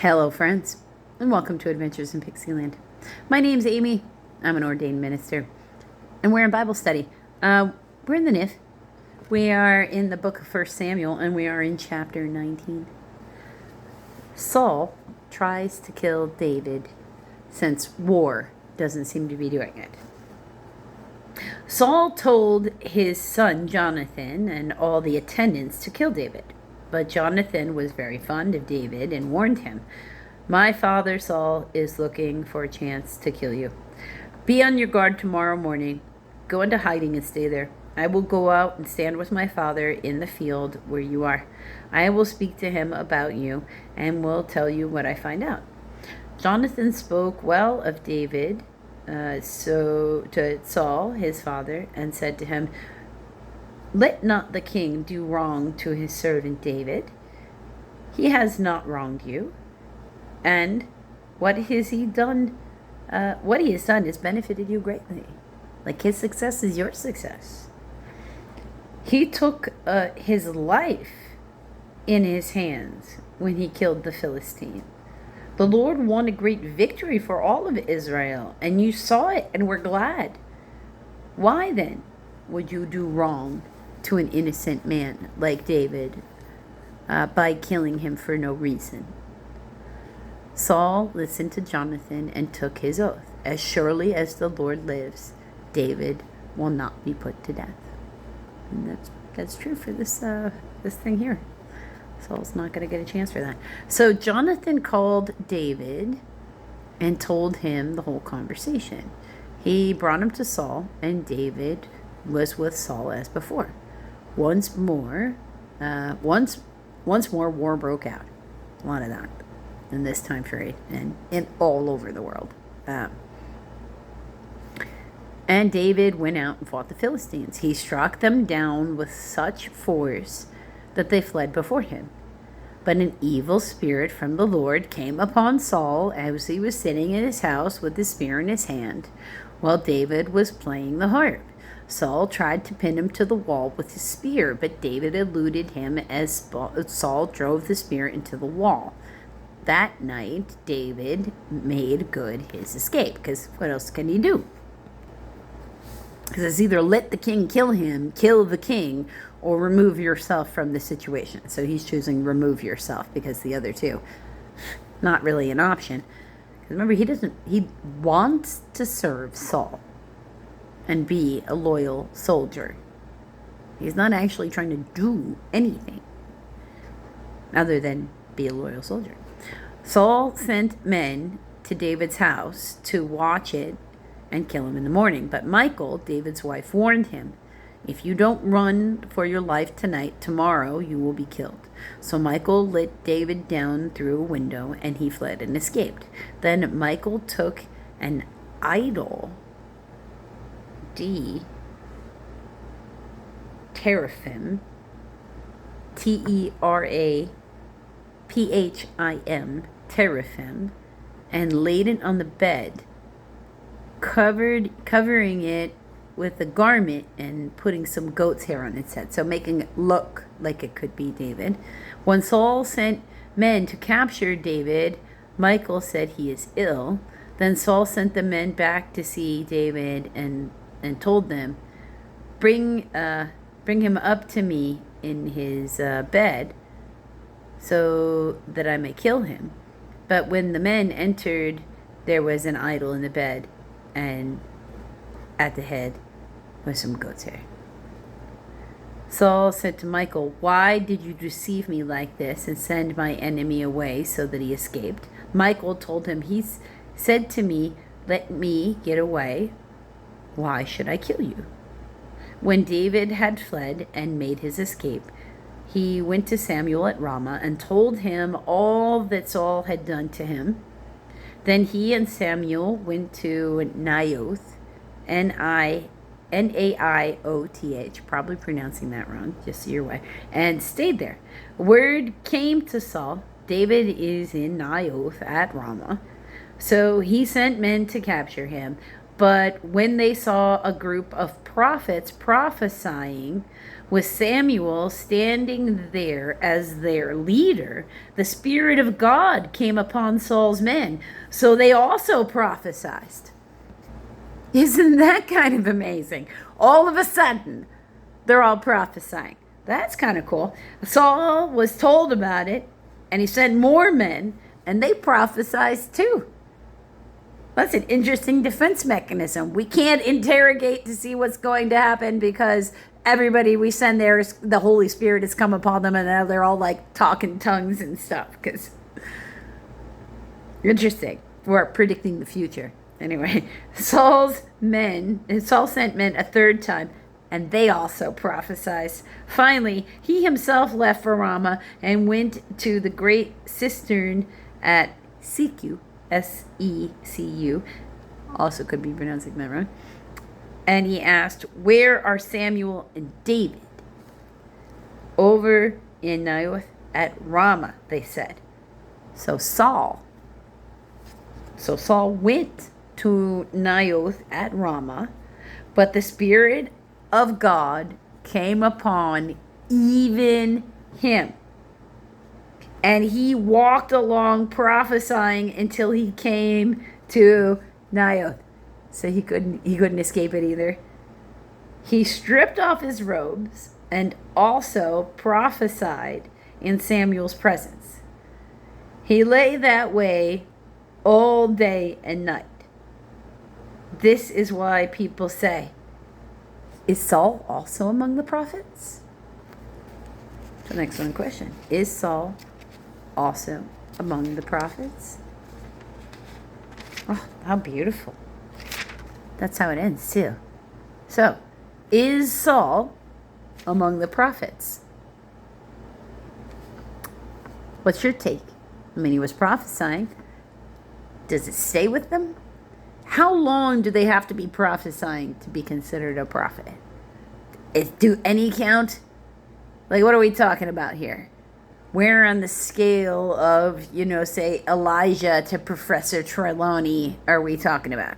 Hello, friends, and welcome to Adventures in Pixieland. My name's Amy. I'm an ordained minister, and we're in Bible study. We're in the NIV. We are in the book of 1 Samuel, and we are in chapter 19. Saul tries to kill David since war doesn't seem to be doing it. Saul told his son Jonathan and all the attendants to kill David. But Jonathan was very fond of David and warned him, "My father Saul is looking for a chance to kill you. Be on your guard tomorrow morning. Go into hiding and stay there. I will go out and stand with my father in the field where you are. I will speak to him about you and will tell you what I find out." Jonathan spoke well of David to Saul, his father, and said to him, "Let not the king do wrong to his servant David. He has not wronged you, and what has he done? What he has done has benefited you greatly. Like his success is your success. He took his life in his hands when he killed the Philistine. The Lord won a great victory for all of Israel, and you saw it and were glad. Why then would you do wrong to an innocent man like David by killing him for no reason?" Saul listened to Jonathan and took his oath. "As surely as the Lord lives, David will not be put to death." And that's true for this thing here. Saul's not going to get a chance for that. So Jonathan called David and told him the whole conversation. He brought him to Saul, and David was with Saul as before. Once more, war broke out. A lot of that in this time period and all over the world. And David went out and fought the Philistines. He struck them down with such force that they fled before him. But an evil spirit from the Lord came upon Saul as he was sitting in his house with the spear in his hand, while David was playing the harp. Saul tried to pin him to the wall with his spear, but David eluded him as Saul drove the spear into the wall. That night, David made good his escape, because what else can he do? Because it's either let the king kill him, kill the king, or remove yourself from the situation. So he's choosing remove yourself, because the other two, not really an option. Remember, he wants to serve Saul and be a loyal soldier. He's not actually trying to do anything other than be a loyal soldier. Saul sent men to David's house to watch it and kill him in the morning. But Michal, David's wife, warned him, "If you don't run for your life tonight, tomorrow you will be killed." So Michal let David down through a window, and he fled and escaped. Then Michal took an idol, teraphim, Teraphim, teraphim, and laid it on the bed, covering it with a garment and putting some goat's hair on its head, so making it look like it could be David. When Saul sent men to capture David, Michal said he is ill. Then Saul sent the men back to see David and told them, bring him up to me in his bed so that I may kill him." But when the men entered, there was an idol in the bed, and at the head was some goat's hair. Saul said to Michal, "Why did you deceive me like this and send my enemy away so that he escaped?" Michal told him, "He said to me, 'Let me get away. Why should I kill you?'" When David had fled and made his escape, he went to Samuel at Ramah and told him all that Saul had done to him. Then he and Samuel went to Naioth, Naioth, probably pronouncing that wrong, just so you're aware, and stayed there. Word came to Saul, David is in Naioth at Ramah. So he sent men to capture him. But when they saw a group of prophets prophesying, with Samuel standing there as their leader, the Spirit of God came upon Saul's men. So they also prophesied. Isn't that kind of amazing? All of a sudden, they're all prophesying. That's kind of cool. Saul was told about it, and he sent more men, and they prophesied too. That's an interesting defense mechanism. We can't interrogate to see what's going to happen because everybody we send there, the Holy Spirit has come upon them, and now they're all like talking tongues and stuff. Because interesting. We're predicting the future. Anyway, Saul sent men a third time, and they also prophesied. Finally, he himself left for Ramah and went to the great cistern at Secu, S-E-C-U, also could be pronouncing that wrong. And he asked, "Where are Samuel and David?" "Over in Naioth at Ramah," they said. So Saul went to Naioth at Ramah, but the Spirit of God came upon even him. And he walked along prophesying until he came to Naioth. So he couldn't escape it either. He stripped off his robes and also prophesied in Samuel's presence. He lay that way all day and night. This is why people say, is Saul also among the prophets? So next one question. Is Saul also among the prophets? Oh, how beautiful. That's how it ends too. So, is Saul among the prophets? What's your take? I mean, he was prophesying. Does it stay with them? How long do they have to be prophesying to be considered a prophet? Do any count? Like, what are we talking about here? Where on the scale of, say, Elijah to Professor Trelawney are we talking about?